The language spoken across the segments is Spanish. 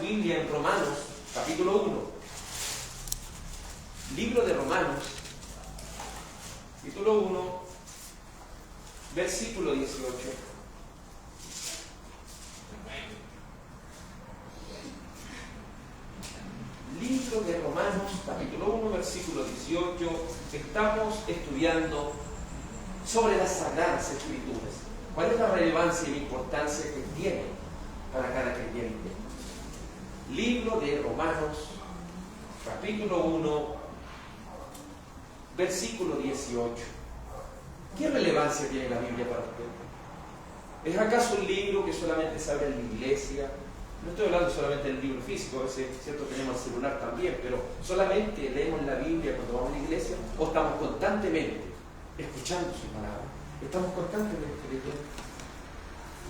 Biblia en Romanos, capítulo 1. Libro de Romanos, capítulo 1, versículo 18. Libro de Romanos, capítulo 1, versículo 18. Estamos estudiando sobre las Sagradas Escrituras. ¿Cuál es la relevancia y la importancia que tiene para cada creyente? Libro de Romanos, capítulo 1, versículo 18. ¿Qué relevancia tiene la Biblia para usted? ¿Es acaso un libro que solamente se abre en la iglesia? No estoy hablando solamente del libro físico, a veces, cierto, tenemos el celular también, pero ¿solamente leemos la Biblia cuando vamos a la iglesia? ¿O estamos constantemente escuchando su palabra? ¿Estamos constantemente leyendo?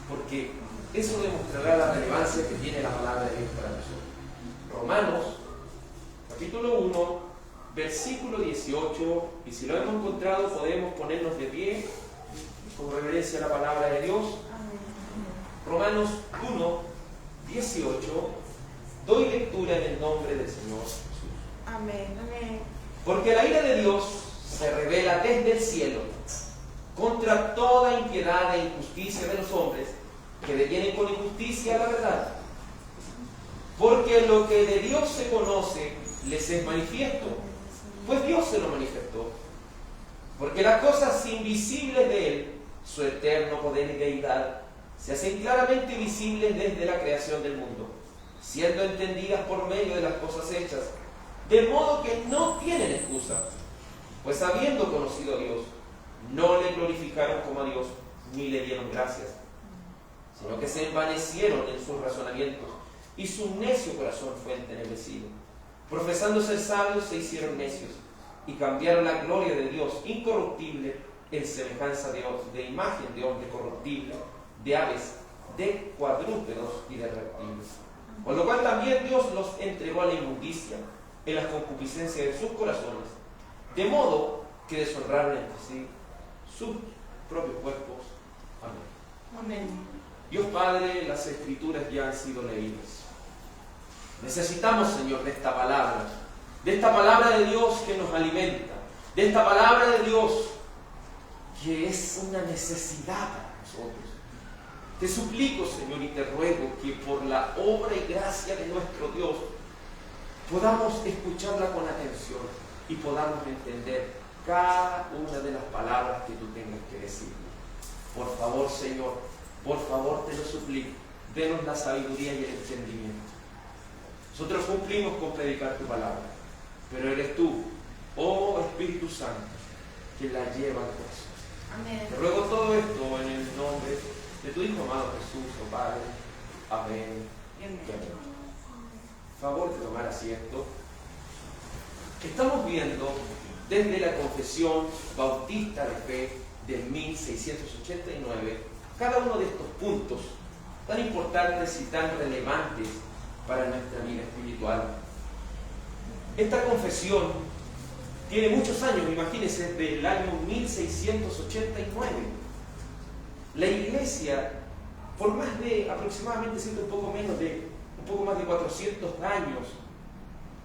Porque eso demostrará la relevancia que tiene la palabra de Dios para nosotros. Romanos, capítulo 1, versículo 18, y si lo hemos encontrado podemos ponernos de pie con reverencia a la palabra de Dios. Romanos 1, 18, doy lectura en el nombre del Señor Jesús. Amén. Amén. Porque la ira de Dios se revela desde el cielo contra toda impiedad e injusticia de los hombres que detienen con injusticia la verdad. Porque lo que de Dios se conoce les es manifiesto, pues Dios se lo manifestó. Porque las cosas invisibles de Él, su eterno poder y deidad, se hacen claramente visibles desde la creación del mundo, siendo entendidas por medio de las cosas hechas, de modo que no tienen excusa, pues habiendo conocido a Dios, no le glorificaron como a Dios, ni le dieron gracias, sino que se envanecieron en sus razonamientos, y su necio corazón fue entenebrecido. Profesando ser sabios, se hicieron necios, y cambiaron la gloria de Dios incorruptible en semejanza de imagen de hombre corruptible, de aves, de cuadrúpedos y de reptiles. Con lo cual también Dios los entregó a la inmundicia en las concupiscencias de sus corazones, de modo que deshonraron entre sí sus propios cuerpos. Amén. Amén. Dios Padre, las Escrituras ya han sido leídas. Necesitamos, Señor, de esta palabra de Dios que nos alimenta, de esta palabra de Dios que es una necesidad para nosotros. Te suplico, Señor, y te ruego que por la obra y gracia de nuestro Dios podamos escucharla con atención y podamos entender cada una de las palabras que tú tengas que decir. Por favor, Señor, por favor te lo suplico, denos la sabiduría y el entendimiento. Nosotros cumplimos con predicar tu palabra, pero eres tú, oh Espíritu Santo, que la lleva al corazón. Amén. Te ruego todo esto en el nombre de tu Hijo amado Jesús, oh Padre. Amén. Amén. Favor de tomar asiento. Estamos viendo desde la Confesión Bautista de Fe de 1689 cada uno de estos puntos tan importantes y tan relevantes para nuestra vida espiritual. Esta confesión tiene muchos años, imagínense, desde el año 1689. La Iglesia, por más de aproximadamente, siendo un poco más de 400 años,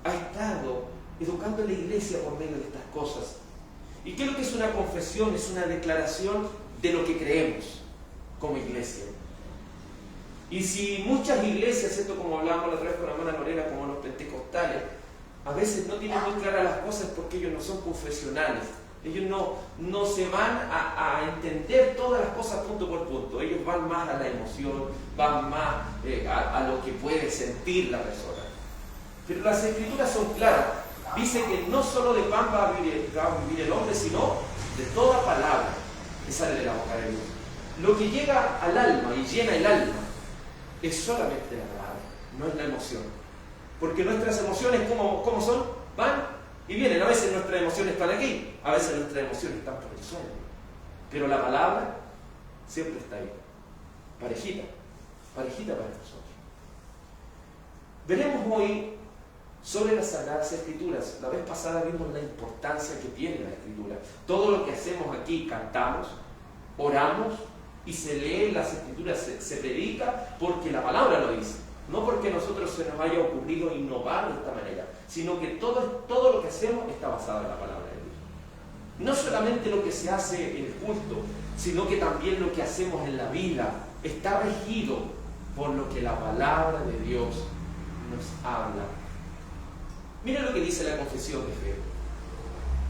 ha estado educando a la Iglesia por medio de estas cosas. ¿Y qué es lo que es una confesión? Es una declaración de lo que creemos como Iglesia. Y si muchas iglesias, esto como hablábamos la otra vez con la hermana Lorena, como los pentecostales, a veces no tienen muy claras las cosas porque ellos no son confesionales. Ellos no se van a entender todas las cosas punto por punto. Ellos van más a la emoción, van más a lo que puede sentir la persona. Pero las Escrituras son claras. Dice que no solo de pan va a vivir el hombre, sino de toda palabra que sale de la boca de Dios. Lo que llega al alma y llena el alma es solamente la palabra, no es la emoción. Porque nuestras emociones, ¿cómo son? Van y vienen. A veces nuestras emociones están aquí, a veces nuestras emociones están por el suelo. Pero la palabra siempre está ahí, parejita para nosotros. Veremos hoy sobre las Sagradas Escrituras. La vez pasada vimos la importancia que tiene la Escritura. Todo lo que hacemos aquí, cantamos, oramos y se lee las Escrituras, se predica porque la palabra lo dice. No porque a nosotros se nos haya ocurrido innovar de esta manera, sino que todo lo que hacemos está basado en la palabra de Dios. No solamente lo que se hace en el culto, sino que también lo que hacemos en la vida está regido por lo que la palabra de Dios nos habla. Mira lo que dice la confesión de fe.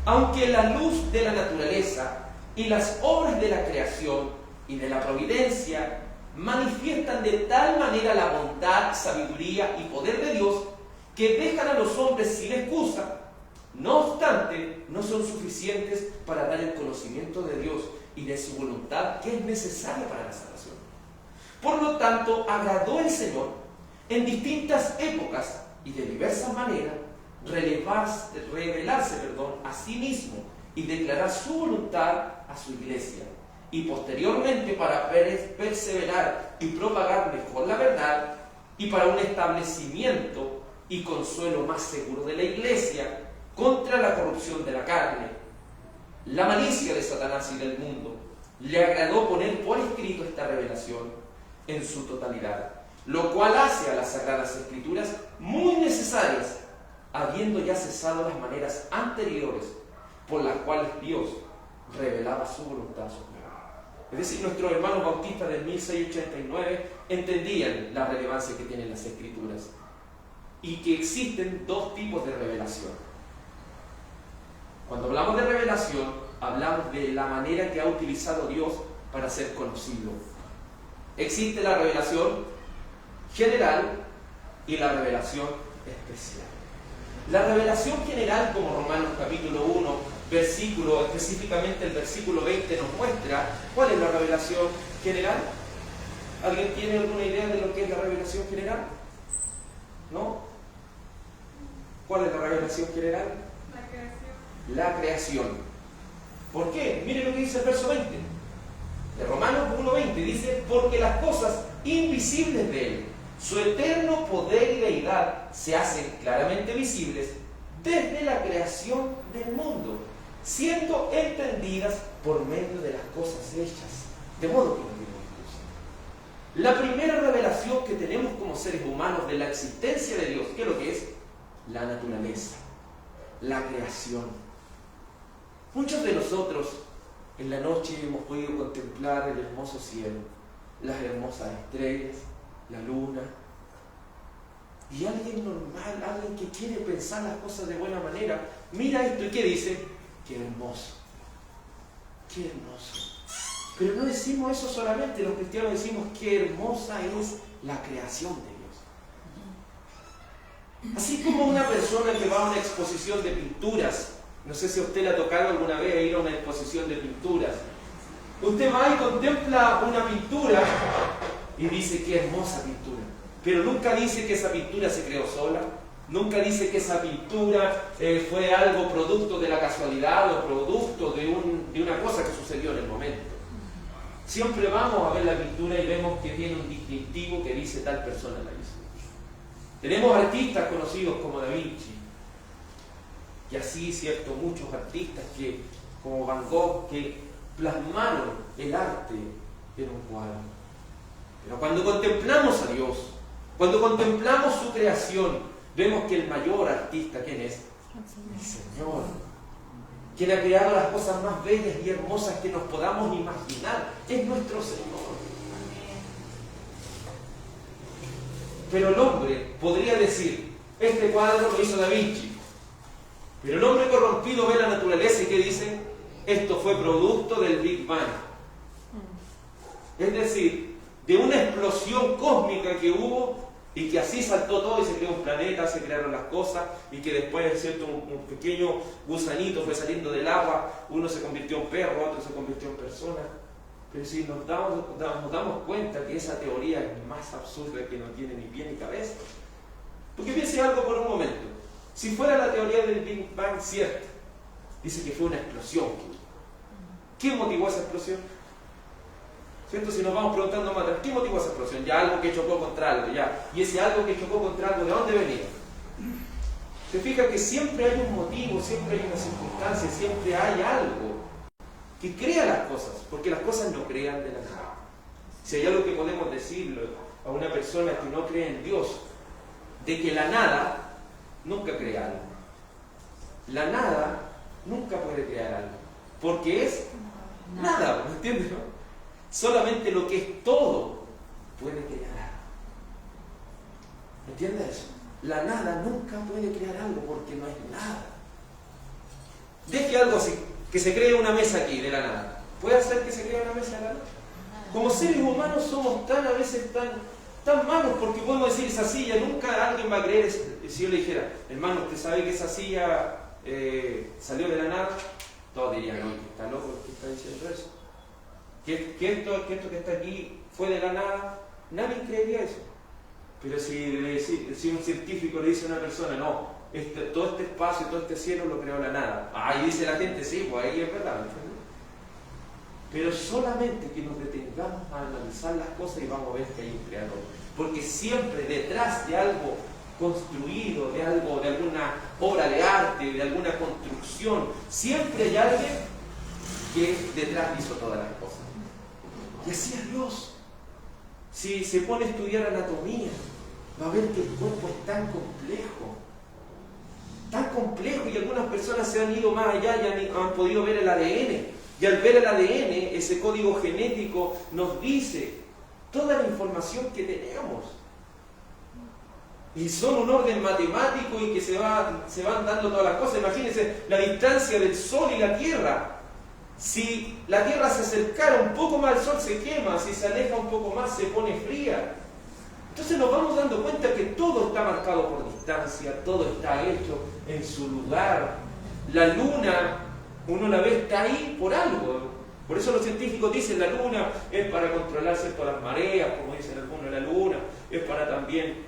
Aunque la luz de la naturaleza y las obras de la creación y de la providencia manifiestan de tal manera la bondad, sabiduría y poder de Dios que dejan a los hombres sin excusa, no obstante, no son suficientes para dar el conocimiento de Dios y de su voluntad que es necesaria para la salvación. Por lo tanto, agradó el Señor en distintas épocas y de diversas maneras revelarse a sí mismo y declarar su voluntad a su iglesia, y posteriormente para perseverar y propagar mejor la verdad, y para un establecimiento y consuelo más seguro de la iglesia contra la corrupción de la carne, la malicia de Satanás y del mundo. Le agradó poner por escrito esta revelación en su totalidad, lo cual hace a las Sagradas Escrituras muy necesarias, habiendo ya cesado las maneras anteriores por las cuales Dios revelaba su voluntad a su pueblo. Es decir, nuestros hermanos bautistas del 1689 entendían la relevancia que tienen las Escrituras y que existen dos tipos de revelación. Cuando hablamos de revelación, hablamos de la manera que ha utilizado Dios para ser conocido. Existe la revelación general y la revelación especial. La revelación general, como Romanos capítulo 1, específicamente el versículo 20 nos muestra, ¿cuál es la revelación general? ¿Alguien tiene alguna idea de lo que es la revelación general? ¿No? ¿Cuál es la revelación general? La creación. La creación. ¿Por qué? Miren lo que dice el verso 20 de Romanos 1:20. Dice, porque las cosas invisibles de Él, su eterno poder y deidad, se hacen claramente visibles desde la creación del mundo, siendo entendidas por medio de las cosas hechas, de modo que no tienen excusa. La primera revelación que tenemos como seres humanos de la existencia de Dios, ¿qué es lo que es? La naturaleza, la creación. Muchos de nosotros en la noche hemos podido contemplar el hermoso cielo, las hermosas estrellas, la luna. Y alguien normal, alguien que quiere pensar las cosas de buena manera, mira esto y ¿qué dice? ¡Qué hermoso! ¡Qué hermoso! Pero no decimos eso solamente, los cristianos decimos qué hermosa es la creación de Dios. Así como una persona que va a una exposición de pinturas, no sé si a usted le ha tocado alguna vez ir a una exposición de pinturas, usted va y contempla una pintura y dice qué hermosa pintura, pero nunca dice que esa pintura se creó sola, nunca dice que esa pintura fue algo producto de la casualidad o producto de una cosa que sucedió en el momento. Siempre vamos a ver la pintura y vemos que tiene un distintivo que dice tal persona la hizo. Tenemos artistas conocidos como Da Vinci, y así, cierto, muchos artistas como Van Gogh, que plasmaron el arte en un cuadro. Pero cuando contemplamos a Dios, cuando contemplamos su creación, vemos que el mayor artista, ¿quién es? El Señor. Quien ha creado las cosas más bellas y hermosas que nos podamos imaginar, es nuestro Señor. Pero el hombre podría decir, este cuadro lo hizo Da Vinci. Pero el hombre corrompido ve la naturaleza y ¿qué dice? Esto fue producto del Big Bang. Es decir, de una explosión cósmica que hubo y que así saltó todo y se creó un planeta, se crearon las cosas y que después, ¿cierto? Un pequeño gusanito fue saliendo del agua, uno se convirtió en perro, otro se convirtió en persona. Pero si nos damos cuenta que esa teoría es más absurda que no tiene ni pie ni cabeza. Porque piense algo por un momento. Si fuera la teoría del Big Bang cierta, dice que fue una explosión. ¿Qué motivó esa explosión? ¿Cierto? Si nos vamos preguntando más, ¿qué motivó esa explosión? Ya algo que chocó contra algo, ya. Y ese algo que chocó contra algo, ¿de dónde venía? Se fija que siempre hay un motivo, siempre hay una circunstancia, siempre hay algo que crea las cosas, porque las cosas no crean de la nada. Si hay algo que podemos decirlo a una persona que no cree en Dios de que la nada nunca crea algo. La nada nunca puede crear algo, porque es nada, ¿me entiendes? Solamente lo que es todo puede crear algo. ¿Me entiendes eso? La nada nunca puede crear algo porque no es nada. Deje algo así, que se cree una mesa aquí de la nada. ¿Puede hacer que se cree una mesa de la nada? Como seres humanos somos a veces tan malos, porque podemos decir esa silla, nunca alguien va a creer, si yo le dijera, hermano, ¿usted sabe que esa silla salió de la nada? Todos dirían, no, está loco, ¿qué está diciendo eso? ¿Que esto que está aquí fue de la nada? Nadie creería eso. Pero si un científico le dice a una persona, no, todo este espacio, todo este cielo lo creó la nada. Ahí dice la gente, sí, pues ahí es verdad. Pero solamente que nos detengamos a analizar las cosas y vamos a ver que hay un creador. Porque siempre detrás de algo construido, de alguna obra de arte, de alguna construcción, siempre hay alguien que detrás hizo todas las cosas. Y así es Dios. Si se pone a estudiar anatomía, va a ver que el cuerpo es tan complejo, y algunas personas se han ido más allá y han podido ver el ADN. Y al ver el ADN, ese código genético nos dice toda la información que tenemos. Y son un orden matemático y que se van dando todas las cosas. Imagínense la distancia del Sol y la Tierra. Si la Tierra se acercara un poco más al Sol se quema, si se aleja un poco más se pone fría. Entonces nos vamos dando cuenta que todo está marcado por distancia, todo está hecho en su lugar. La Luna, uno la ve, está ahí por algo. Por eso los científicos dicen la Luna es para controlar las mareas, como dicen algunos, la Luna es para también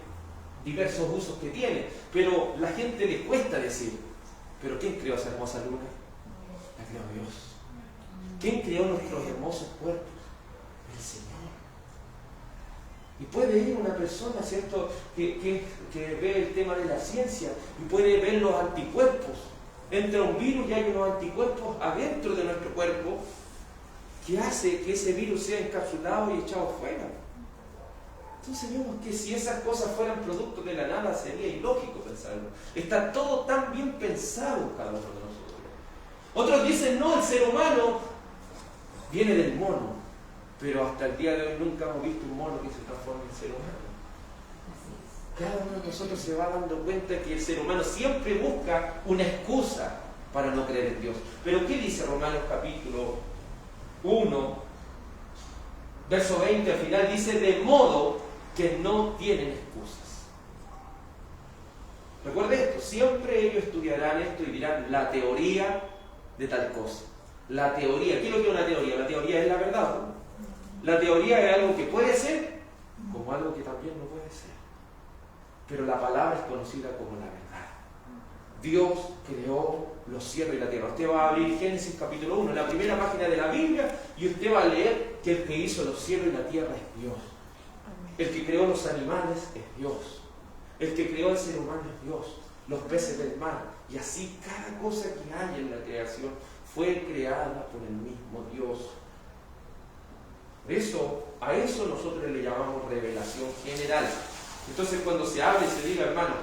diversos usos que tiene. Pero la gente le cuesta decir, ¿pero quién creó esa hermosa Luna? La creó Dios. ¿Quién creó nuestros hermosos cuerpos? El Señor. Y puede ir una persona, ¿cierto?, que ve el tema de la ciencia y puede ver los anticuerpos. Entra un virus y hay unos anticuerpos adentro de nuestro cuerpo que hace que ese virus sea encapsulado y echado fuera. Entonces vemos que si esas cosas fueran productos de la nada sería ilógico pensarlo. Está todo tan bien pensado en cada uno de nosotros. Otros dicen, no, el ser humano viene del mono, pero hasta el día de hoy nunca hemos visto un mono que se transforme en ser humano. Cada uno de nosotros se va dando cuenta que el ser humano siempre busca una excusa para no creer en Dios. Pero ¿qué dice Romanos capítulo 1, verso 20 al final? Dice, de modo que no tienen excusas. Recuerde esto, siempre ellos estudiarán esto y dirán la teoría de tal cosa. La teoría, ¿qué es lo que es una teoría? La teoría es la verdad, ¿no? La teoría es algo que puede ser como algo que también no puede ser. Pero la palabra es conocida como la verdad. Dios creó los cielos y la tierra. Usted va a abrir Génesis capítulo 1, la primera página de la Biblia, y usted va a leer que el que hizo los cielos y la tierra es Dios. El que creó los animales es Dios. El que creó el ser humano es Dios. Los peces del mar. Y así cada cosa que hay en la creación fue creada por el mismo Dios. A eso nosotros le llamamos revelación general. Entonces cuando se habla y se diga, hermano,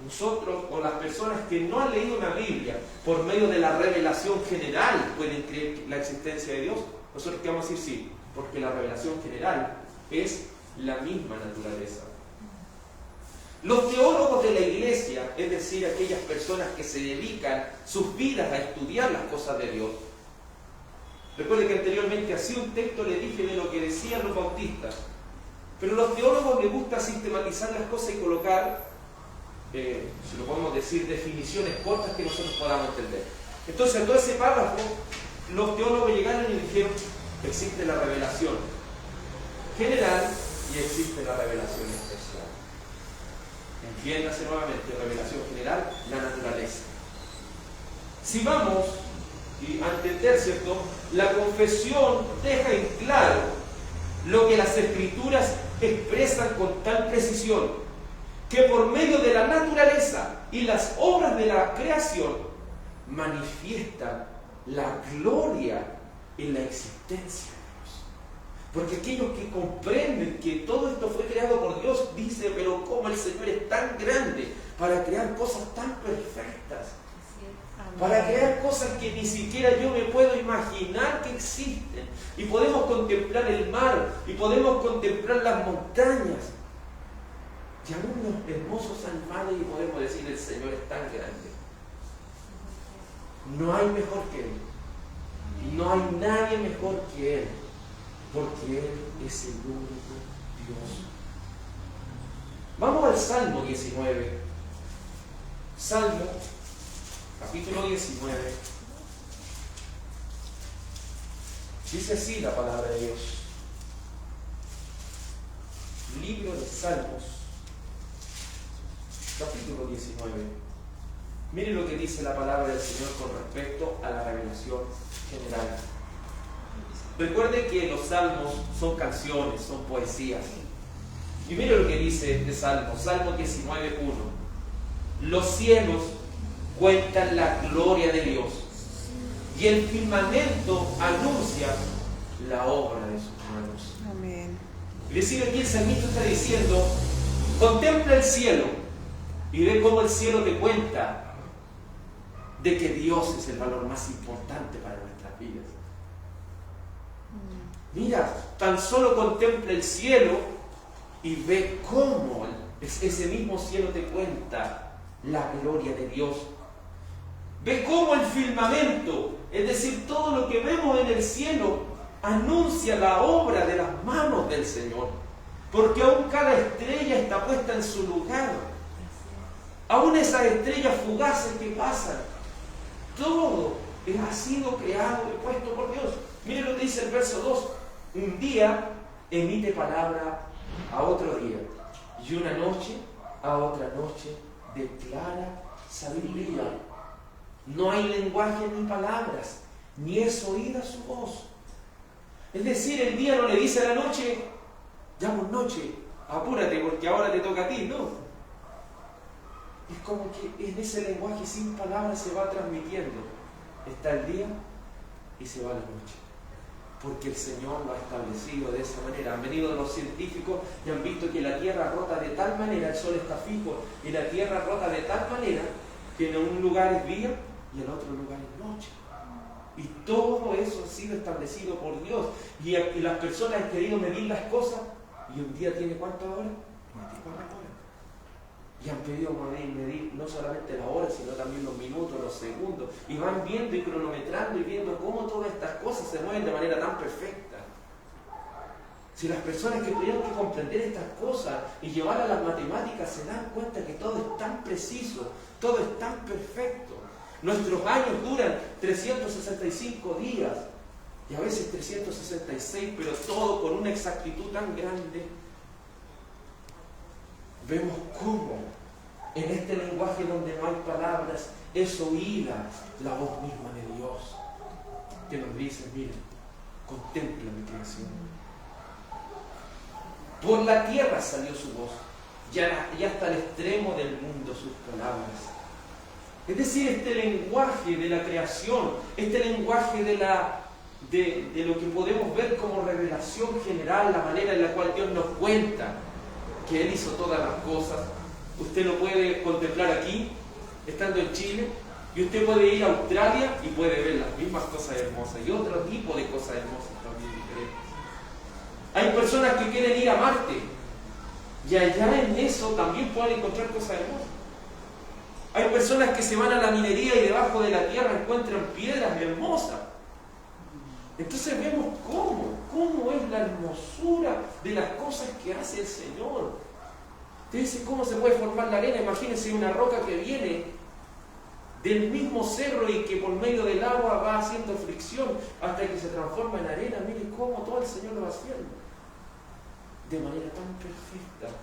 nosotros o las personas que no han leído una Biblia por medio de la revelación general pueden creer la existencia de Dios, nosotros que vamos a decir sí, porque la revelación general es la misma naturaleza. Los teólogos de la iglesia, es decir, aquellas personas que se dedican sus vidas a estudiar las cosas de Dios. Recuerde que anteriormente hacía un texto, le dije de lo que decían los bautistas. Pero a los teólogos les gusta sistematizar las cosas y colocar, si lo podemos decir, definiciones cortas que nosotros podamos entender. Entonces, a todo ese párrafo, los teólogos llegaron y dijeron, existe la revelación general y existe la revelación especial. Entiéndase nuevamente, revelación general, la naturaleza. Si vamos a entender, ¿cierto?, la confesión deja en claro lo que las Escrituras expresan con tal precisión, que por medio de la naturaleza y las obras de la creación manifiestan la gloria en la existencia de Dios. Porque aquellos que comprenden que todo esto fue creado por Dios, dice, pero cómo el Señor es tan grande para crear cosas tan perfectas, para crear cosas que ni siquiera yo me puedo imaginar que existen. Y podemos contemplar el mar, y podemos contemplar las montañas, y aún los hermosos animales, y podemos decir, el Señor es tan grande. No hay mejor que Él. No hay nadie mejor que Él, porque Él es el único Dios. Vamos al Salmo 19. Salmo, capítulo 19. Dice así la palabra de Dios. Libro de Salmos, capítulo 19. Mire lo que dice la palabra del Señor con respecto a la revelación general. Recuerde que los salmos son canciones, son poesías. Y mire lo que dice este salmo, Salmo 19:1. Los cielos cuentan la gloria de Dios, y el firmamento anuncia la obra de sus manos. Amén. Es decir, aquí el salmista está diciendo, contempla el cielo y ve cómo el cielo te cuenta de que Dios es el valor más importante para nuestras vidas. Mira, tan solo contempla el cielo y ve cómo ese mismo cielo te cuenta la gloria de Dios. Ve cómo el firmamento, es decir, todo lo que vemos en el cielo, anuncia la obra de las manos del Señor. Porque aún cada estrella está puesta en su lugar. Aún esas estrellas fugaces que pasan, todo ha sido creado y puesto por Dios. Mire lo que dice el verso 2. Un día emite palabra a otro día, y una noche a otra noche declara sabiduría. No hay lenguaje ni palabras, ni es oída su voz. Es decir, el día no le dice a la noche, ya por noche, apúrate porque ahora te toca a ti, no. Es como que en ese lenguaje sin palabras se va transmitiendo. Está el día y se va la noche. Porque el Señor lo ha establecido de esa manera. Han venido los científicos y han visto que la Tierra rota de tal manera, el Sol está fijo, y la Tierra rota de tal manera que en un lugar es día y en otro lugar es noche. Y todo eso ha sido establecido por Dios. Y las personas han querido medir las cosas, y un día tiene ¿cuántas horas? 24 horas. Y han pedido medir no solamente las horas, sino también los minutos, los segundos. Y van viendo y cronometrando y viendo cómo todas estas cosas se mueven de manera tan perfecta. Si las personas que tuvieron que comprender estas cosas y llevar a las matemáticas se dan cuenta que todo es tan preciso, todo es tan perfecto. Nuestros años duran 365 días y a veces 366, pero todo con una exactitud tan grande. Vemos cómo en este lenguaje donde no hay palabras es oída la voz misma de Dios, que nos dice, mira, contempla mi creación. Por la tierra salió su voz, ya hasta el extremo del mundo sus palabras. Es decir, este lenguaje de la creación, este lenguaje de lo que podemos ver como revelación general, la manera en la cual Dios nos cuenta que Él hizo todas las cosas. Usted lo puede contemplar aquí, estando en Chile, y usted puede ir a Australia y puede ver las mismas cosas hermosas y otro tipo de cosas hermosas también diferentes. Hay personas que quieren ir a Marte y allá en eso también pueden encontrar cosas hermosas. Hay personas que se van a la minería y debajo de la tierra encuentran piedras hermosas. Entonces vemos cómo es la hermosura de las cosas que hace el Señor. Usted dice, ¿cómo se puede formar la arena? Imagínense una roca que viene del mismo cerro y que por medio del agua va haciendo fricción hasta que se transforma en arena. Mire cómo todo el Señor lo va haciendo de manera tan perfecta.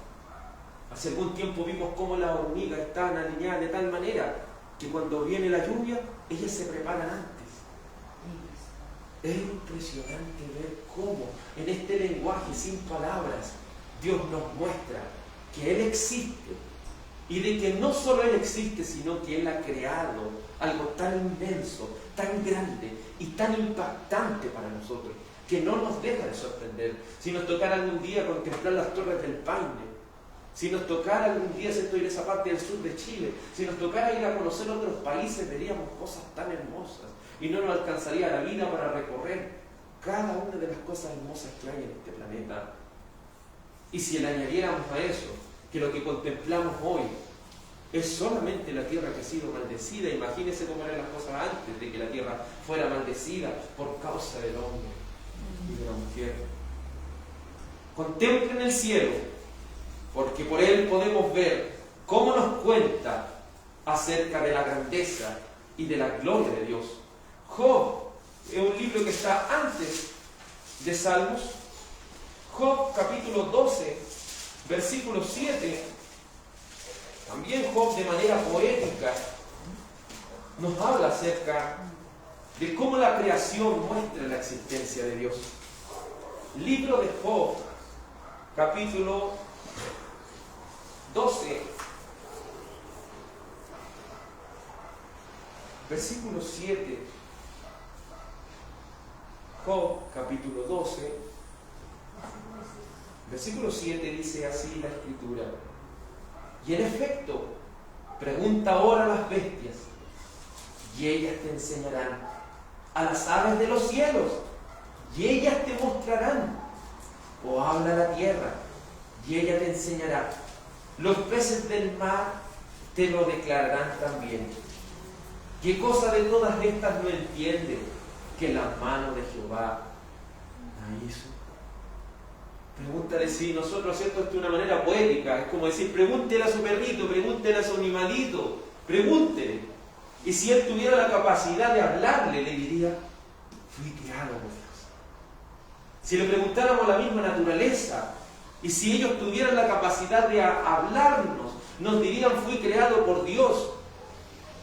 Hace algún tiempo vimos cómo las hormigas están alineadas de tal manera que cuando viene la lluvia, ellas se preparan antes. Es impresionante ver cómo en este lenguaje sin palabras Dios nos muestra que Él existe y de que no solo Él existe, sino que Él ha creado algo tan inmenso, tan grande y tan impactante para nosotros. que no nos deja de sorprender. Si nos tocara algún día contemplar las Torres del Paine, si nos tocara algún día, ¿cierto?, ir a esa parte del sur de Chile, si nos tocara ir a conocer otros países, veríamos cosas tan hermosas y no nos alcanzaría la vida para recorrer cada una de las cosas hermosas que hay en este planeta. Y si le añadiéramos a eso que lo que contemplamos hoy es solamente la tierra que ha sido maldecida, imagínense cómo eran las cosas antes de que la tierra fuera maldecida por causa del hombre y de la mujer. Contemplen el cielo, porque por él podemos ver cómo nos cuenta acerca de la grandeza y de la gloria de Dios. Job es un libro que está antes de Salmos. Job capítulo 12, versículo 7. También Job, de manera poética, nos habla acerca de cómo la creación muestra la existencia de Dios. Libro de Job, capítulo 12, versículo 7. Job, capítulo 12, versículo 7, dice así la Escritura: y en efecto, pregunta ahora a las bestias, y ellas te enseñarán, a las aves de los cielos, y ellas te mostrarán, o habla a la tierra, y ella te enseñará, los peces del mar te lo declararán también. ¿Qué cosa de todas estas no entiende que la mano de Jehová la hizo? Pregúntale si nosotros, ¿cierto?, esto de una manera poética, es como decir, pregúntele a su perrito, pregúntele a su animalito, pregúntele. Y si él tuviera la capacidad de hablarle, le diría, fui creado por Dios. Si le preguntáramos a la misma naturaleza, y si ellos tuvieran la capacidad de hablarnos, nos dirían, fui creado por Dios.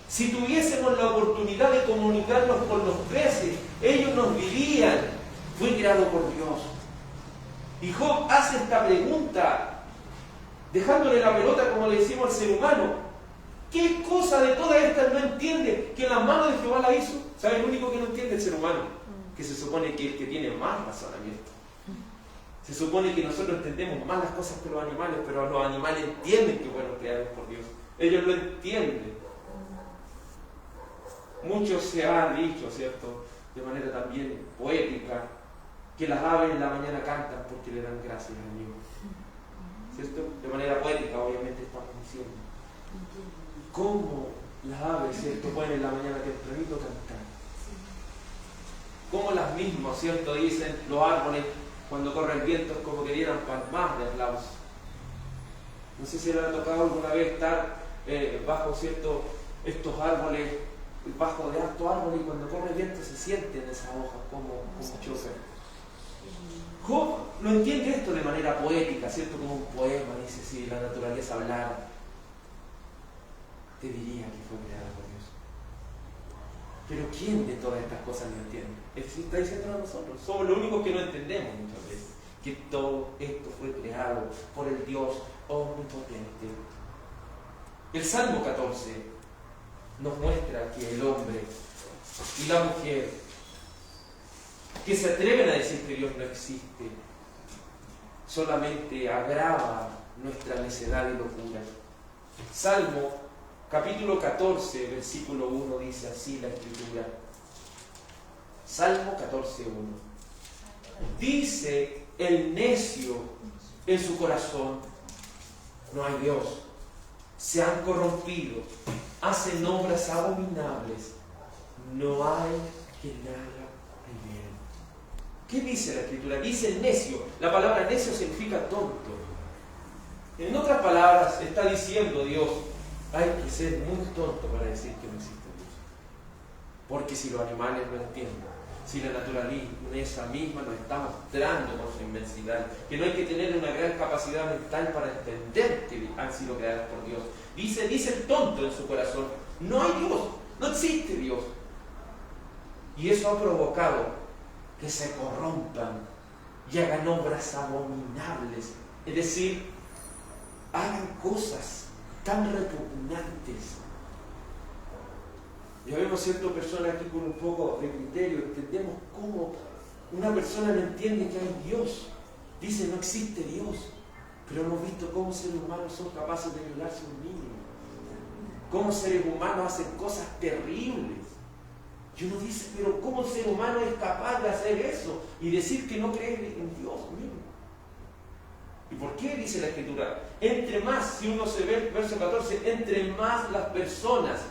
Si tuviésemos la oportunidad de comunicarnos con los peces, ellos nos dirían, fui creado por Dios. Y Job hace esta pregunta, dejándole la pelota, como le decimos al ser humano. ¿Qué cosa de todas estas no entiende que la mano de Jehová la hizo? ¿Sabe el único que no entiende? El ser humano, que se supone que es el que tiene más razonamiento. Se supone que nosotros entendemos más las cosas que los animales, pero los animales entienden que fueron creados por Dios. Ellos lo entienden. Mucho se ha dicho, ¿cierto?, de manera también poética, que las aves en la mañana cantan porque le dan gracias a Dios. ¿Cierto? De manera poética, obviamente, estamos diciendo. ¿Cómo las aves, ¿cierto?, pueden en la mañana tempranito cantar? ¿Cómo las mismas, ¿cierto?, dicen los árboles cuando corre el viento, es como que dieran palmas de aplauso? No sé si le ha tocado alguna vez estar bajo, ¿cierto?, estos árboles, bajo de altos árboles, y cuando corre el viento se sienten esas hojas como chocan. Job no entiende esto de manera poética, ¿cierto?, como un poema. Dice, si la naturaleza hablara, te diría que fue creada por Dios. Pero ¿quién de todas estas cosas no entiende? Está diciendo a nosotros, somos los únicos que no entendemos muchas veces que todo esto fue creado por el Dios omnipotente. El Salmo 14 nos muestra que el hombre y la mujer que se atreven a decir que Dios no existe solamente agrava nuestra necedad y locura. Salmo capítulo 14, versículo 1 dice así la Escritura. Salmo 14, 1. Dice el necio en su corazón, no hay Dios. Se han corrompido, hacen obras abominables, no hay quien haga el bien. ¿Qué dice la Escritura? Dice el necio. La palabra necio significa tonto. En otras palabras, está diciendo Dios, hay que ser muy tonto para decir que no existe Dios. Porque si los animales no entienden, si la naturaleza misma nos está mostrando con su inmensidad, que no hay que tener una gran capacidad mental para entender que han sido creadas por Dios. Dice el tonto en su corazón, no hay Dios, no existe Dios. Y eso ha provocado que se corrompan y hagan obras abominables, es decir, hagan cosas tan repugnantes. Ya vemos ciertas personas aquí con un poco de criterio, entendemos cómo Una persona no entiende que hay Dios. Dice, no existe Dios. Pero hemos visto cómo seres humanos son capaces de violarse a un niño. Cómo seres humanos hacen cosas terribles. Y uno dice, pero ¿cómo un ser humano es capaz de hacer eso? Y decir que no cree en Dios mismo. ¿Y por qué dice la Escritura? Entre más, si uno se ve el verso 14, entre más las personas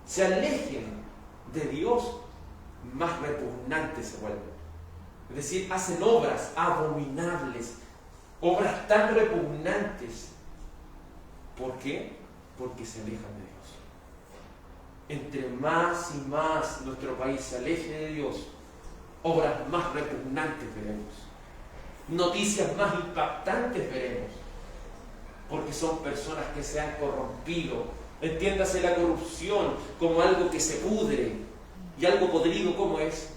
se alejen de Dios, más repugnantes se vuelven. Es decir, hacen obras abominables, obras tan repugnantes. ¿Por qué? Porque se alejan de Dios. Entre más y más nuestro país se aleje de Dios, obras más repugnantes veremos. Noticias más impactantes veremos. Porque son personas que se han corrompido. Entiéndase la corrupción como algo que se pudre. Y algo podrido como es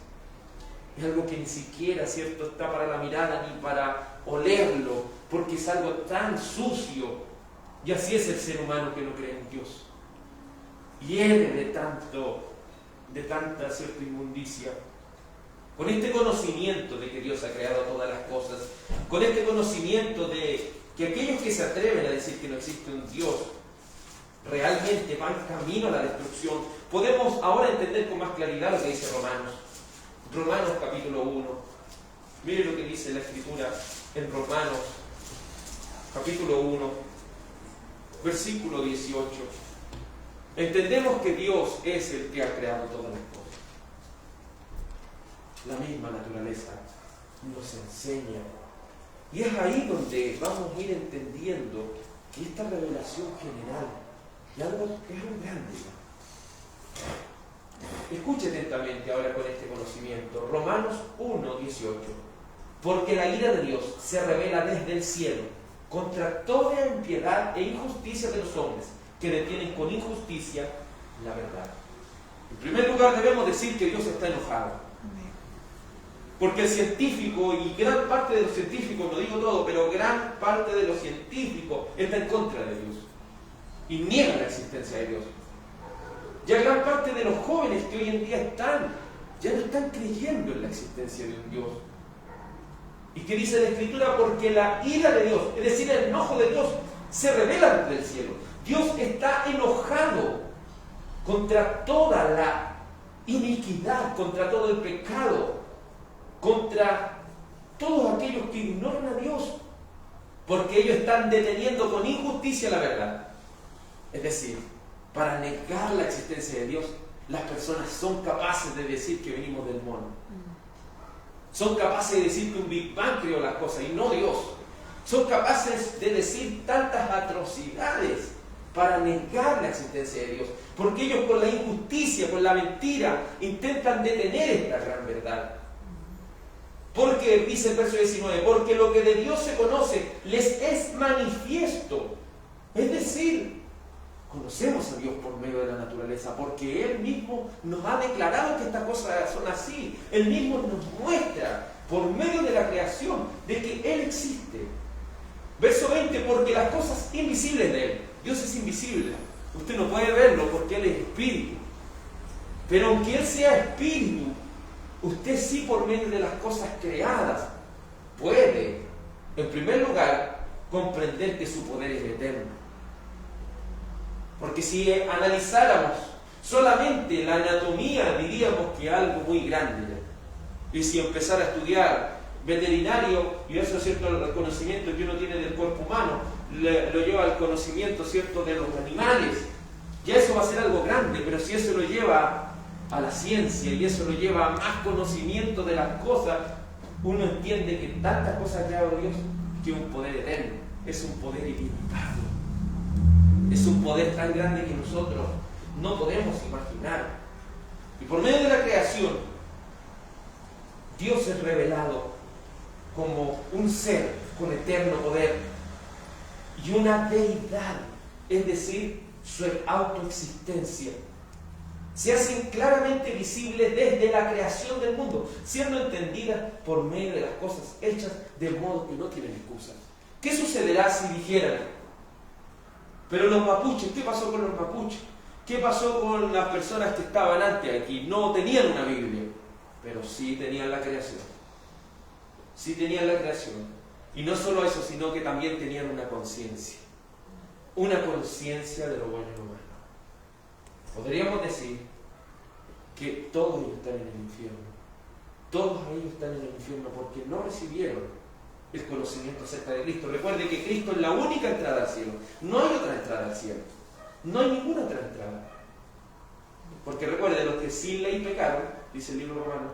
algo que ni siquiera, ¿cierto?, está para la mirada ni para olerlo, porque es algo tan sucio. Y así es el ser humano que no cree en Dios. Hiere de tanta, ¿cierto?, inmundicia. Con este conocimiento de que Dios ha creado todas las cosas, con este conocimiento de que aquellos que se atreven a decir que no existe un Dios realmente van camino a la destrucción, podemos ahora entender con más claridad lo que dice Romanos. Romanos capítulo 1. Mire lo que dice la Escritura en Romanos capítulo 1, versículo 18. Entendemos que Dios es el que ha creado todas las cosas. La misma naturaleza nos enseña. Y es ahí donde vamos a ir entendiendo que esta revelación general es algo grande. Escuche atentamente ahora con este conocimiento. Romanos 1, 18. Porque la ira de Dios se revela desde el cielo contra toda impiedad e injusticia de los hombres que detienen con injusticia la verdad. En primer lugar debemos decir que Dios está enojado. Porque el científico, y gran parte de los científicos, no digo todo, pero gran parte de los científicos está en contra de Dios y niega la existencia de Dios. Ya gran parte de los jóvenes que hoy en día ya no están creyendo en la existencia de un Dios. ¿Y qué dice la Escritura? Porque la ira de Dios, es decir, el enojo de Dios, se revela desde el cielo. Dios está enojado contra toda la iniquidad, contra todo el pecado, contra todos aquellos que ignoran a Dios, porque ellos están deteniendo con injusticia la verdad. Es decir, para negar la existencia de Dios, las personas son capaces de decir que venimos del mono. Son capaces de decir que un Big Bang creó las cosas y no Dios. Son capaces de decir tantas atrocidades para negar la existencia de Dios. Porque ellos con la injusticia, con la mentira, intentan detener esta gran verdad. Porque, dice el verso 19, porque lo que de Dios se conoce les es manifiesto. Es decir, conocemos a Dios por medio de la naturaleza, porque Él mismo nos ha declarado que estas cosas son así. Él mismo nos muestra por medio de la creación de que Él existe. Verso 20, porque las cosas invisibles de Él, Dios es invisible, usted no puede verlo porque Él es espíritu, pero aunque Él sea espíritu, usted sí por medio de las cosas creadas puede, en primer lugar, comprender que su poder es eterno. Porque si analizáramos solamente la anatomía, diríamos que algo muy grande. Y si empezara a estudiar veterinario, y eso es cierto, el conocimiento que uno tiene del cuerpo humano, lo lleva al conocimiento, cierto, de los animales, ya eso va a ser algo grande. Pero si eso lo lleva a la ciencia y eso lo lleva a más conocimiento de las cosas, uno entiende que tantas cosas ha creado Dios, que un poder eterno, es un poder ilimitado. Es un poder tan grande que nosotros no podemos imaginar. Y por medio de la creación, Dios es revelado como un ser con eterno poder y una deidad, es decir, su autoexistencia. Se hacen claramente visibles desde la creación del mundo, siendo entendidas por medio de las cosas hechas de modo que no tienen excusa. ¿Qué sucederá si dijeran, pero los mapuches, qué pasó con los mapuches? ¿Qué pasó con las personas que estaban antes aquí? No tenían una Biblia, pero sí tenían la creación. sí tenían la creación. Y no solo eso, sino que también tenían una conciencia. Una conciencia de lo bueno y lo malo. Podríamos decir que todos ellos están en el infierno. Todos ellos están en el infierno porque no recibieron el conocimiento acerca de Cristo. Recuerde que Cristo es la única entrada al cielo. No hay otra entrada al cielo. No hay ninguna otra entrada. Porque recuerde, los que sin ley pecaron, dice el libro romano,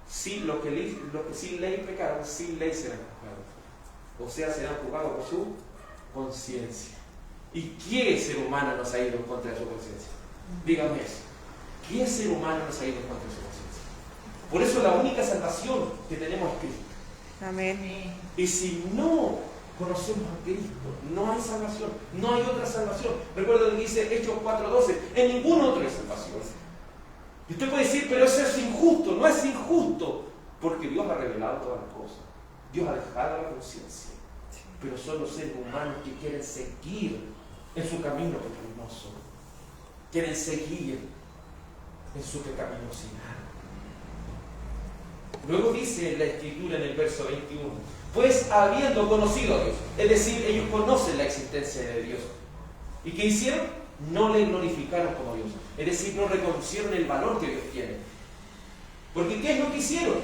sí, los que sin ley pecaron, sin ley serán juzgados. O sea, serán juzgados por su conciencia. ¿Y qué ser humano nos ha ido en contra de su conciencia? Dígame eso. ¿Qué ser humano nos ha ido en contra de su conciencia? Por eso la única salvación que tenemos es Cristo. Amén. Y si no conocemos a Cristo, no hay salvación, no hay otra salvación. Recuerda lo que dice Hechos 4:12, en ningún otro hay salvación. Y usted puede decir, pero eso es injusto. No es injusto, porque Dios ha revelado todas las cosas. Dios ha dejado la conciencia. Pero son los seres humanos que quieren seguir en su camino pecaminoso. Quieren seguir en su pecaminosidad. Luego dice la Escritura en el verso 21, pues habiendo conocido a Dios, es decir, ellos conocen la existencia de Dios. ¿Y qué hicieron? No le glorificaron como Dios. Es decir, no reconocieron el valor que Dios tiene. Porque ¿qué es lo que hicieron?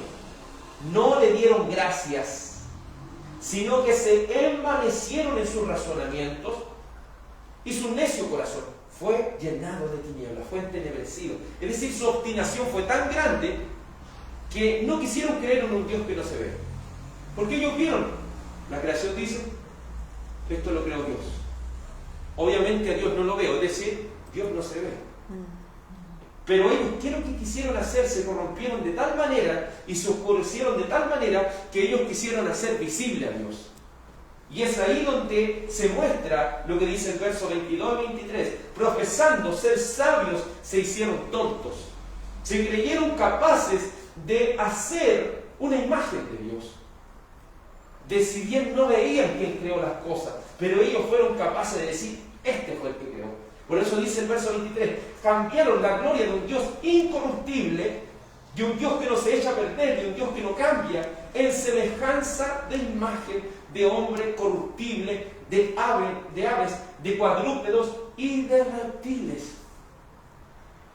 No le dieron gracias, sino que se envanecieron en sus razonamientos y su necio corazón fue llenado de tinieblas, fue entenebrecido. Es decir, su obstinación fue tan grande que no quisieron creer en un Dios que no se ve. Porque ellos vieron, la creación dice, esto lo creó Dios. Obviamente a Dios no lo veo, es decir, Dios no se ve. Pero ellos, ¿qué es lo que quisieron hacer? Se corrompieron de tal manera y se oscurecieron de tal manera que ellos quisieron hacer visible a Dios. Y es ahí donde se muestra lo que dice el verso 22 y 23. Profesando ser sabios, se hicieron tontos. Se creyeron capaces de hacer una imagen de Dios. De si bien no veían quién creó las cosas, pero ellos fueron capaces de decir, este fue el que creó. Por eso dice el verso 23, cambiaron la gloria de un Dios incorruptible, de un Dios que no se echa a perder, de un Dios que no cambia, en semejanza de imagen de hombre corruptible, de aves, de cuadrúpedos y de reptiles.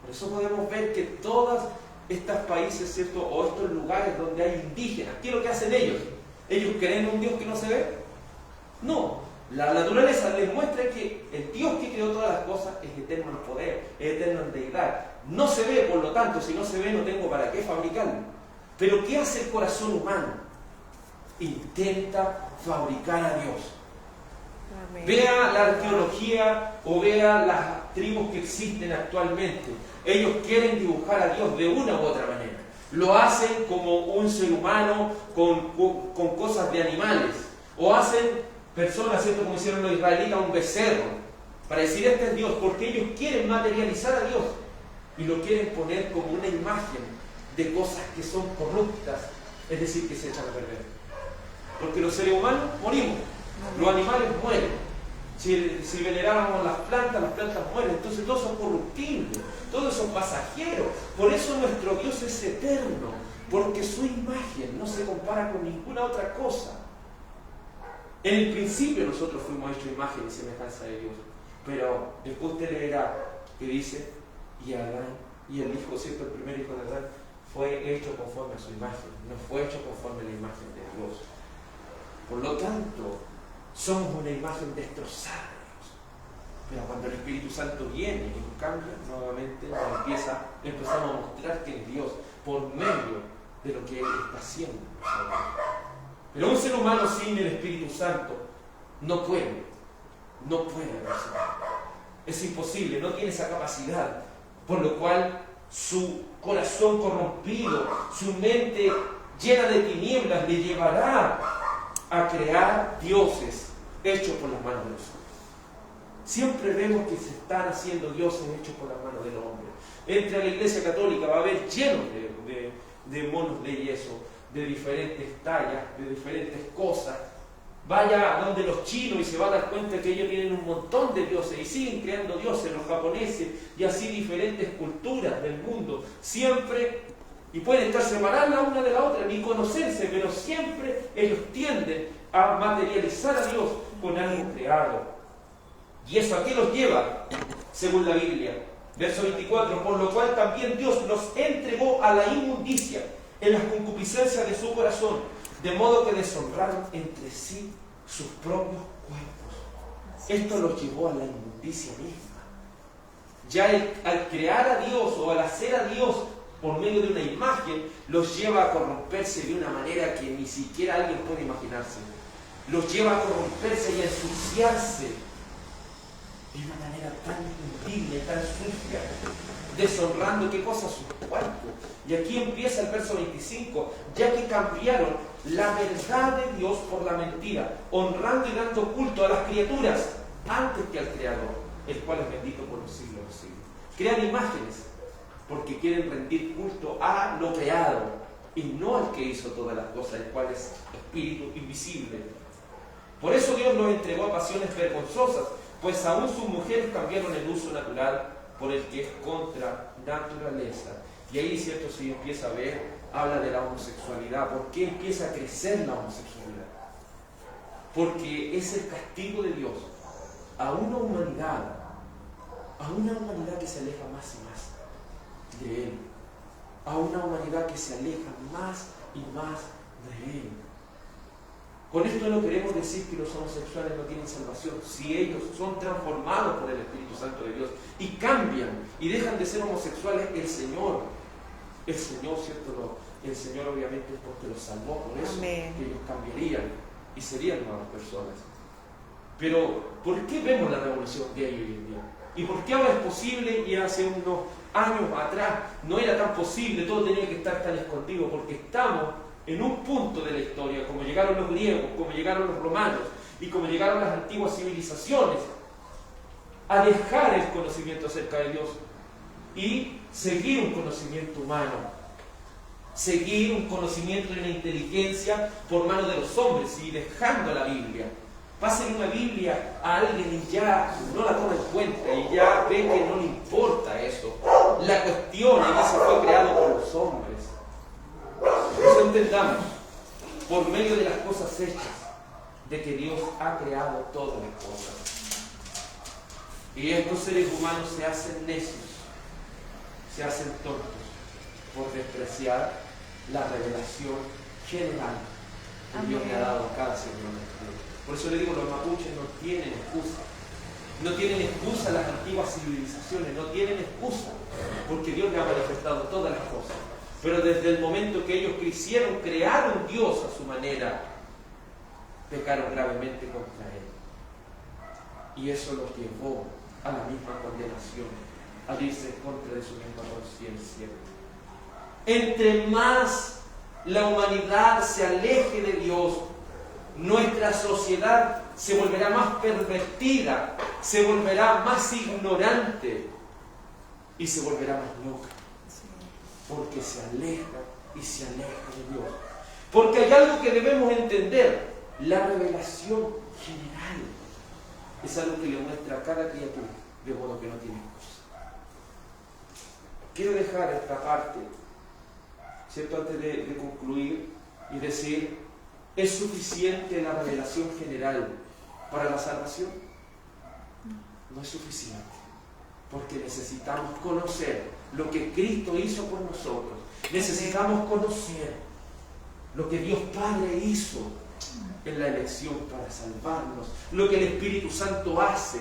Por eso podemos ver que todos estos países, ¿cierto?, o estos lugares donde hay indígenas, ¿qué es lo que hacen ellos? ¿Ellos creen en un Dios que no se ve? No. La naturaleza les muestra que el Dios que creó todas las cosas es eterno en poder, es eterno en deidad. No se ve, por lo tanto, si no se ve no tengo para qué fabricarlo. Pero ¿qué hace el corazón humano? Intenta fabricar a Dios. Amén. Vea la arqueología o vea las tribus que existen actualmente. Ellos quieren dibujar a Dios de una u otra manera. Lo hacen como un ser humano con cosas de animales. O hacen personas, ¿cierto?, como hicieron los israelitas, un becerro, para decir este es Dios, porque ellos quieren materializar a Dios y lo quieren poner como una imagen de cosas que son corruptas, es decir, que se echan a perder. Porque los seres humanos morimos, los animales mueren. Si veneráramos las plantas mueren. Entonces todos son corruptibles, todos son pasajeros. Por eso nuestro Dios es eterno, porque su imagen no se compara con ninguna otra cosa. En el principio nosotros fuimos hechos imagen y semejanza de Dios, pero después usted leerá que dice, y Adán, y el hijo, ¿cierto?, el primer hijo de Adán, fue hecho conforme a su imagen, no fue hecho conforme a la imagen de Dios. Por lo tanto, somos una imagen destrozada de Dios. Pero cuando el Espíritu Santo viene y nos cambia, nuevamente empezamos a mostrar que es Dios por medio de lo que Él está haciendo. Pero un ser humano sin el Espíritu Santo no puede verse. Es imposible, no tiene esa capacidad. Por lo cual su corazón corrompido, su mente llena de tinieblas le llevará a crear dioses hechos por las manos de los hombres. Siempre vemos que se están haciendo dioses hechos por las manos del hombre. Entre a la Iglesia Católica va a haber llenos de monos de yeso, de diferentes tallas, de diferentes cosas. Vaya donde los chinos y se va a dar cuenta que ellos tienen un montón de dioses y siguen creando dioses, los japoneses y así diferentes culturas del mundo, siempre Y pueden estar separadas la una de la otra, ni conocerse, pero siempre ellos tienden a materializar a Dios con algo creado. ¿Y eso a qué los lleva? Según la Biblia. Verso 24, por lo cual también Dios los entregó a la inmundicia en las concupiscencias de su corazón, de modo que deshonraron entre sí sus propios cuerpos. Esto los llevó a la inmundicia misma. Ya al crear a Dios o al hacer a Dios por medio de una imagen, los lleva a corromperse de una manera que ni siquiera alguien puede imaginarse. Los lleva a corromperse y a ensuciarse de una manera tan indigna, tan sucia, deshonrando, ¿qué cosa? Su cuerpo. Y aquí empieza el verso 25, ya que cambiaron la verdad de Dios por la mentira, honrando y dando culto a las criaturas antes que al Creador, el cual es bendito por los siglos de los siglos. Crean imágenes porque quieren rendir culto a lo creado y no al que hizo todas las cosas, el cual es espíritu invisible. Por eso Dios los entregó a pasiones vergonzosas, pues aún sus mujeres cambiaron el uso natural por el que es contra naturaleza. Y ahí, cierto, si empieza a ver, habla de la homosexualidad. ¿Por qué empieza a crecer la homosexualidad? Porque es el castigo de Dios a una humanidad que se aleja más y más de Él, a una humanidad que se aleja más y más de Él. Con esto no queremos decir que los homosexuales no tienen salvación. Si ellos son transformados por el Espíritu Santo de Dios y cambian y dejan de ser homosexuales, el Señor, ¿cierto? El Señor obviamente es porque los salvó, por eso que ellos cambiarían y serían nuevas personas. Pero, ¿por qué vemos la revolución gay hoy en día? ¿Y por qué ahora es posible y hace unos años atrás no era tan posible, todo tenía que estar tan escondido? Porque estamos en un punto de la historia, como llegaron los griegos, como llegaron los romanos y como llegaron las antiguas civilizaciones, a dejar el conocimiento acerca de Dios y seguir un conocimiento humano, seguir un conocimiento de una inteligencia por mano de los hombres y dejando la Biblia. Pasen una Biblia a alguien y ya no la toma en cuenta y ya ve que no le importa eso. La cuestiona y eso fue creado por los hombres. Eso entendamos, por medio de las cosas hechas, de que Dios ha creado todas las cosas. Y estos seres humanos se hacen necios, se hacen tontos, por despreciar la revelación general que Dios le ha dado a cada ser humano. Por eso le digo, los mapuches no tienen excusa. No tienen excusa las antiguas civilizaciones, no tienen excusa, porque Dios le ha manifestado todas las cosas. Pero desde el momento que ellos quisieron crear un Dios a su manera, pecaron gravemente contra Él. Y eso los llevó a la misma condenación, a irse en contra de su misma conciencia. Entre más la humanidad se aleje de Dios, nuestra sociedad se volverá más pervertida, se volverá más ignorante y se volverá más loca. Porque se aleja y se aleja de Dios. Porque hay algo que debemos entender: la revelación general es algo que le muestra a cada criatura, de modo que no tiene excusa. Quiero dejar esta parte, ¿cierto?, antes de concluir y decir: ¿es suficiente la revelación general para la salvación? No es suficiente, porque necesitamos conocer lo que Cristo hizo por nosotros. Necesitamos conocer lo que Dios Padre hizo en la elección para salvarnos, lo que el Espíritu Santo hace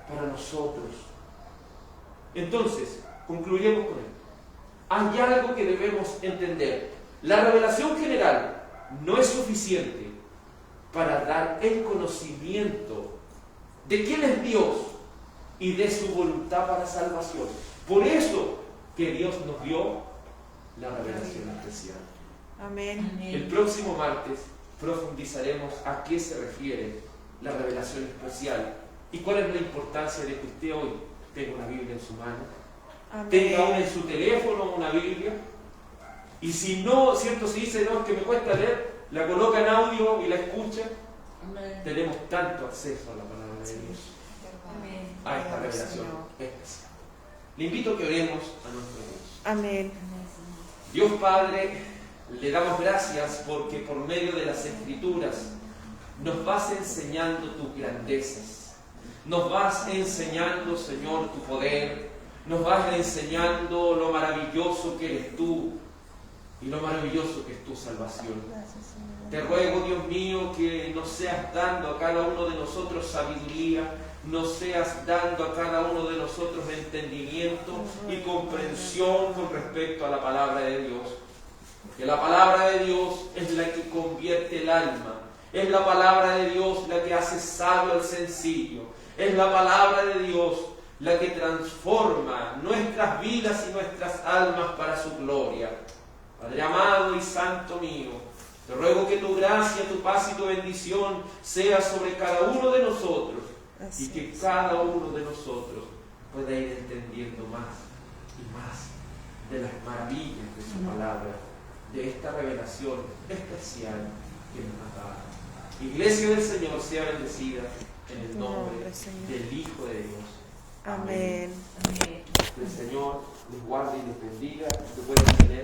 para nosotros. Entonces, concluyemos con esto. Hay algo que debemos entender: la revelación general no es suficiente para dar el conocimiento de quién es Dios y de su voluntad para salvación. Por eso que Dios nos dio la revelación especial. Amén. El próximo martes profundizaremos a qué se refiere la revelación especial y cuál es la importancia de que usted hoy tenga una Biblia en su mano. Amén. Tenga una en su teléfono, una Biblia. Y si no, ¿cierto? Si dice, no, es que me cuesta leer, la coloca en audio y la escucha. Amén. Tenemos tanto acceso a la palabra de Dios, Amén. a esta revelación especial. Le invito a que oremos a nuestro Dios. Amén. Dios Padre, le damos gracias porque por medio de las Escrituras nos vas enseñando tus grandezas, nos vas enseñando, Señor, tu poder, nos vas enseñando lo maravilloso que eres tú y lo maravilloso que es tu salvación. Te ruego, Dios mío, que nos seas dando a cada uno de nosotros sabiduría, nos seas dando a cada uno de nosotros entendimiento y comprensión con respecto a la palabra de Dios. Porque la palabra de Dios es la que convierte el alma, es la palabra de Dios la que hace sabio al sencillo, es la palabra de Dios la que transforma nuestras vidas y nuestras almas para su gloria. Padre amado y santo mío, te ruego que tu gracia, tu paz y tu bendición sea sobre cada uno de nosotros y que cada uno de nosotros pueda ir entendiendo más y más de las maravillas de su palabra, de esta revelación especial que nos ha dado. Iglesia del Señor sea bendecida en el nombre del Hijo de Dios. Amén. Que el Señor les guarde y les bendiga, que puedan tener